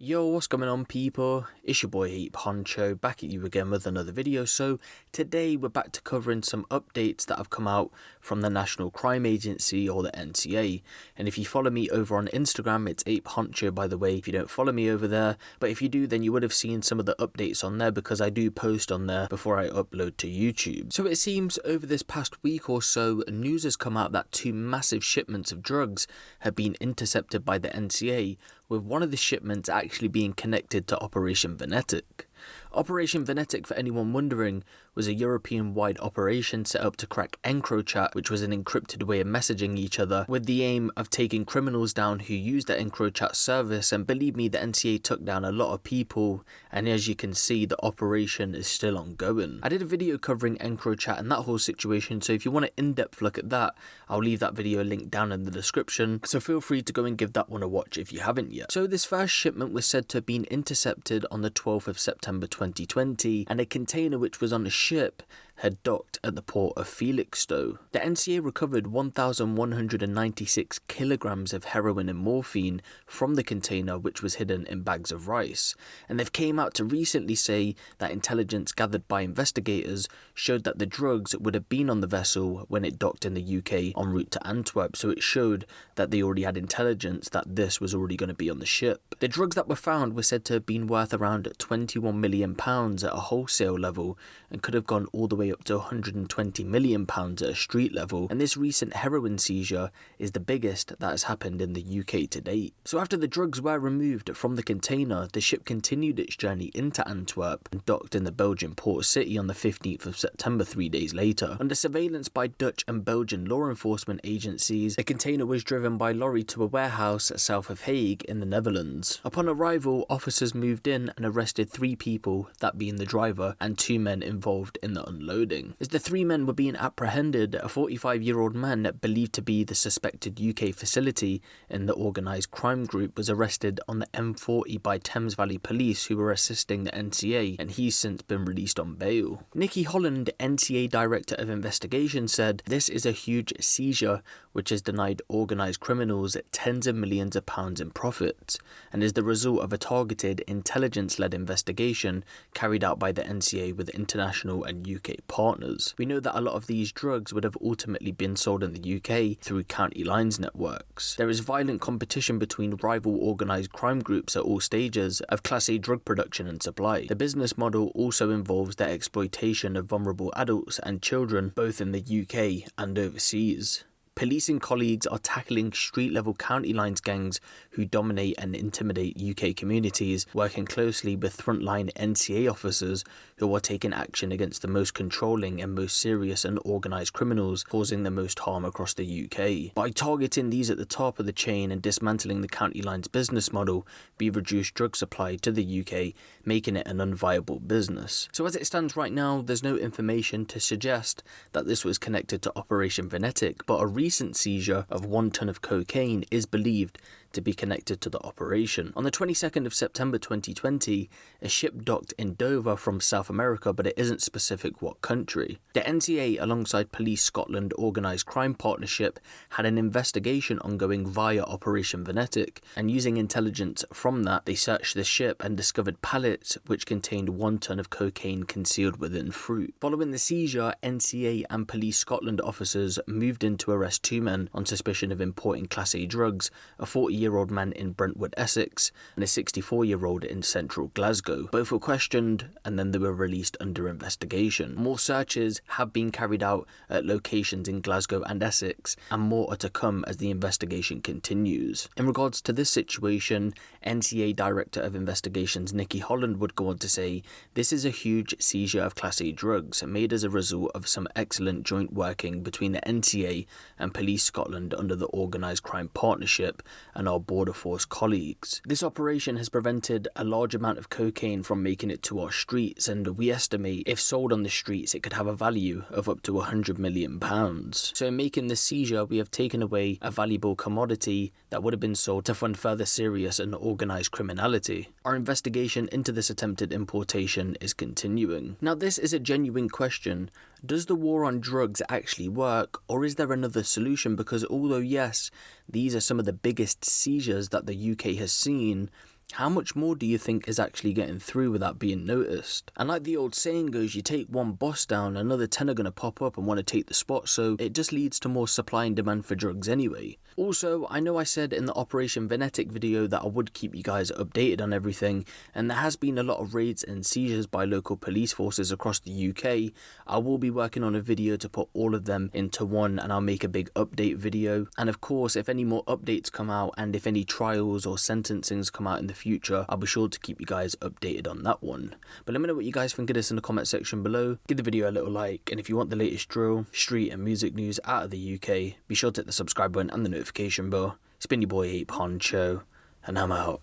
Yo, what's going on people? It's your boy Huncho back at you again with another video. So today we're back to covering some updates that have come out from the National Crime Agency, or the NCA. And if you follow me over on Instagram, it's Huncho by the way, if you don't follow me over there. But if you do, then you would have seen some of the updates on there because I do post on there before I upload to YouTube. So it seems over this past week or so, news has come out that two massive shipments of drugs have been intercepted by the NCA, with one of the shipments actually being connected to Operation Venetic. Operation Venetic, for anyone wondering, was a European-wide operation set up to crack EncroChat, which was an encrypted way of messaging each other, with the aim of taking criminals down who used the EncroChat service. And believe me, the NCA took down a lot of people, and as you can see, the operation is still ongoing. I did a video covering EncroChat and that whole situation, so if you want an in-depth look at that, I'll leave that video linked down in the description, so feel free to go and give that one a watch if you haven't yet. So this first shipment was said to have been intercepted on the 12th of September 2020, and a container which was on a ship had docked at the port of Felixstowe. The NCA recovered 1,196 kilograms of heroin and morphine from the container, which was hidden in bags of rice. And they've came out to recently say that intelligence gathered by investigators showed that the drugs would have been on the vessel when it docked in the UK en route to Antwerp, so it showed that they already had intelligence that this was already going to be on the ship. The drugs that were found were said to have been worth around £21 million at a wholesale level, and could have gone all the way up to £120 million at a street level, and this recent heroin seizure is the biggest that has happened in the UK to date. So after the drugs were removed from the container, the ship continued its journey into Antwerp and docked in the Belgian port city on the 15th of September, 3 days later. Under surveillance by Dutch and Belgian law enforcement agencies, the container was driven by lorry to a warehouse south of Hague in the Netherlands. Upon arrival, officers moved in and arrested 3 people, that being the driver and 2 men involved in the unloading. As the 3 men were being apprehended, a 45-year-old man believed to be the suspected UK facility in the organised crime group was arrested on the M40 by Thames Valley Police, who were assisting the NCA, and he's since been released on bail. Nikki Holland, NCA Director of Investigation, said, "This is a huge seizure which has denied organised criminals tens of millions of pounds in profits, and is the result of a targeted intelligence-led investigation carried out by the NCA with international and UK partners. We know that a lot of these drugs would have ultimately been sold in the UK through county lines networks. There is violent competition between rival organised crime groups at all stages of Class A drug production and supply. The business model also involves the exploitation of vulnerable adults and children, both in the UK and overseas. Policing colleagues are tackling street-level county lines gangs who dominate and intimidate UK communities, working closely with frontline NCA officers who are taking action against the most controlling and most serious and organised criminals causing the most harm across the UK. By targeting these at the top of the chain and dismantling the county lines business model, we reduce drug supply to the UK, making it an unviable business. So as it stands right now, there's no information to suggest that this was connected to Operation Venetic, but a recent seizure of 1 tonne of cocaine is believed to be connected to the operation. On the 22nd of September 2020, a ship docked in Dover from South America, but it isn't specific what country. The NCA, alongside Police Scotland Organised Crime Partnership, had an investigation ongoing via Operation Venetic, and using intelligence from that, they searched the ship and discovered pallets which contained 1 tonne of cocaine concealed within fruit. Following the seizure, NCA and Police Scotland officers moved in to arrest 2 men on suspicion of importing Class A drugs, a 40-year-old man in Brentwood, Essex, and a 64-year-old in central Glasgow. Both were questioned and then they were released under investigation. More searches have been carried out at locations in Glasgow and Essex, and more are to come as the investigation continues. In regards to this situation, NCA Director of Investigations Nikki Holland would go on to say, "This is a huge seizure of Class A drugs made as a result of some excellent joint working between the NCA and Police Scotland under the Organised Crime Partnership and our Border Force colleagues. This operation has prevented a large amount of cocaine from making it to our streets, and we estimate if sold on the streets it could have a value of up to £100 million. So in making this seizure, we have taken away a valuable commodity that would have been sold to fund further serious and organised criminality. Our investigation into this attempted importation is continuing." Now this is a genuine question. Does the war on drugs actually work, or is there another solution? Because although yes, these are some of the biggest seizures that the UK has seen, How much more do you think is actually getting through without being noticed? And like the old saying goes, you take one boss down, another 10 are going to pop up and want to take the spot, so it just leads to more supply and demand for drugs anyway. Also, I know I said in the Operation Venetic video that I would keep you guys updated on everything, and there has been a lot of raids and seizures by local police forces across the UK. I will be working on a video to put all of them into one, and I'll make a big update video. And of course, if any more updates come out and if any trials or sentencings come out in the future, I'll be sure to keep you guys updated on that one. But let me know what you guys think of this in the comment section below. Give the video a little like, and if you want the latest drill, street and music news out of the UK, be sure to hit the subscribe button and the notification bell. It's been your boy Huncho, and I'm out.